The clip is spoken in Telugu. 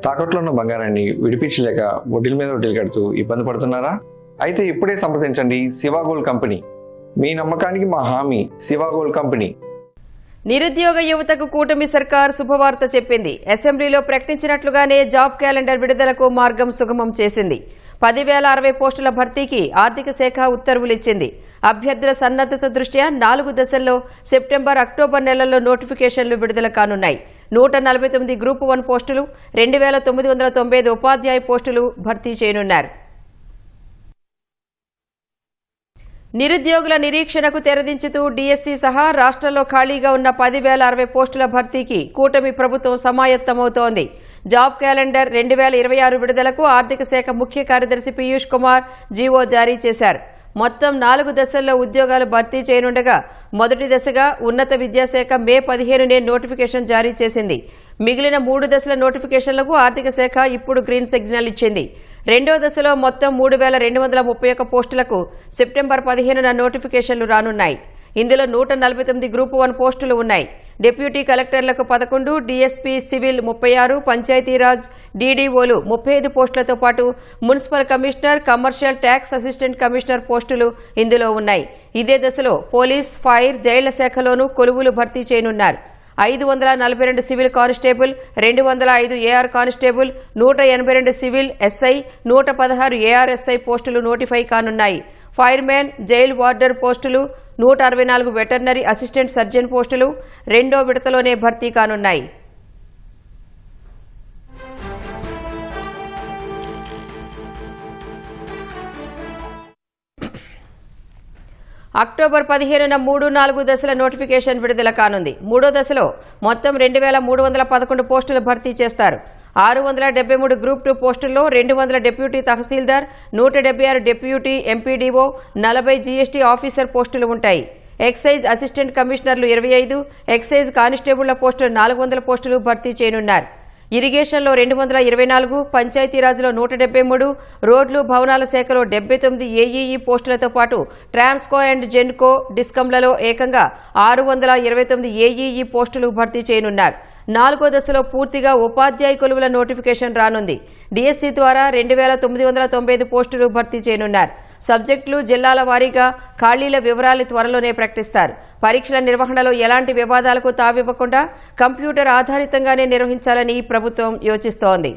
తాకట్లో ఉన్న బంగారాన్ని విడిపించలేక వడ్డీల మీద వడ్డీలు కడుతూ ఇబ్బంది పడుతున్నారా? అయితే ఇప్పుడే సంప్రదించండి శివ గోల్డ్ కంపెనీ. మీ నమ్మకానికి మా హామీ శివ గోల్డ్ కంపెనీ. నిరుద్యోగ యువతకు కూటమి సర్కార్ శుభవార్త చెప్పింది. అసెంబ్లీలో ప్రకటించినట్లుగానే జాబ్ క్యాలెండర్ విడుదలకు మార్గం సుగమం చేసింది. 10,060 పోస్టుల భర్తీకి ఆర్థిక శాఖ ఉత్తర్వులిచ్చింది. అభ్యర్థుల సన్నద్ధత దృష్ట్యా 4 దశల్లో సెప్టెంబర్, అక్టోబర్ నెలల్లో నోటిఫికేషన్లు విడుదల కానున్నాయి. 149 గ్రూప్ 1 పోస్టులు, 2,995 ఉపాధ్యాయ పోస్టులు భర్తీ చేయనున్నారు. నిరుద్యోగుల నిరీక్షణకు తెరదించుతూ డీఎస్సీ సహా రాష్ట్రంలో ఖాళీగా ఉన్న 10,060 పోస్టుల భర్తీకి కూటమి ప్రభుత్వం సమాయత్తమవుతోంది. జాబ్ క్యాలెండర్ 2026 విడుదలకు ఆర్థిక శాఖ ముఖ్య కార్యదర్శి పీయూష్ కుమార్ జీవో జారీ చేశారు. మొత్తం 4 దశల్లో ఉద్యోగాలు భర్తీ చేయనుండగా మొదటి దశగా ఉన్నత విద్యాశాఖ మే 15నే నోటిఫికేషన్ జారీ చేసింది. మిగిలిన 3 దశల నోటిఫికేషన్లకు ఆర్థిక శాఖ ఇప్పుడు గ్రీన్ సిగ్నల్ ఇచ్చింది. రెండో దశలో మొత్తం 3,231 పోస్టులకు సెప్టెంబర్ 15న నోటిఫికేషన్లు రానున్నాయి. ఇందులో 149 గ్రూప్ 1 పోస్టులు ఉన్నాయి. డిప్యూటీ కలెక్టర్లకు 11, డీఎస్పీ సివిల్ 36, పంచాయతీరాజ్ డీడీఓలు 35 పోస్టులతో పాటు municipal commissioner, commercial tax assistant commissioner పోస్టులు ఇందులో ఉన్నాయి. ఇదే దశలో పోలీస్, ఫైర్, జైళ్ల శాఖలోనూ కొలువులు భర్తీ చేయనున్నారు. 542 civil constable, 205 AR constable, 182 civil SI, 116 ARSI పోస్టులు నోటిఫై కానున్నాయి. ఫైర్మెన్, జైల్ వార్డర్ పోస్టులు, 164 వెటర్నరీ అసిస్టెంట్ సర్జన్ పోస్టులు రెండో విడతలోనే భర్తీ కానున్నాయి. అక్టోబర్ 15న 3-4 దశల నోటిఫికేషన్ విడుదల కానుంది. మూడో దశలో మొత్తం 2,311 పోస్టులు భర్తీ చేస్తారు. 673 గ్రూప్ 2 పోస్టుల్లో 200 డిప్యూటీ తహసీల్దార్, 176 డిప్యూటీ ఎంపీడీఓ, 40 జీఎస్టీ ఆఫీసర్ పోస్టులు ఉంటాయి. ఎక్సైజ్ అసిస్టెంట్ కమిషనర్లు 25, ఎక్సైజ్ కానిస్టేబుళ్ల పోస్టులు 400 పోస్టులు భర్తీ చేయనున్నారు. ఇరిగేషన్లో 224, పంచాయతీరాజ్లో 173, రోడ్లు భవనాల శాఖలో 79 ఏఈఈ పోస్టులతో పాటు ట్రాన్స్కో అండ్ జెన్కో డిస్కంలలో ఏకంగా 629 ఏఈఈ పోస్టులు భర్తీ చేయనున్నారు. 4వ దశలో పూర్తిగా ఉపాధ్యాయ కొలువుల నోటిఫికేషన్ రానుంది. డీఎస్సీ ద్వారా 2,995 పోస్టులు భర్తీ చేయనున్నారు. సబ్జెక్టులు, జిల్లాల వారీగా ఖాళీల వివరాలు త్వరలోనే ప్రకటిస్తారు. పరీక్షల నిర్వహణలో ఎలాంటి వివాదాలకు తావివ్వకుండా కంప్యూటర్ ఆధారితంగానే నిర్వహించాలని ప్రభుత్వం యోచిస్తోంది.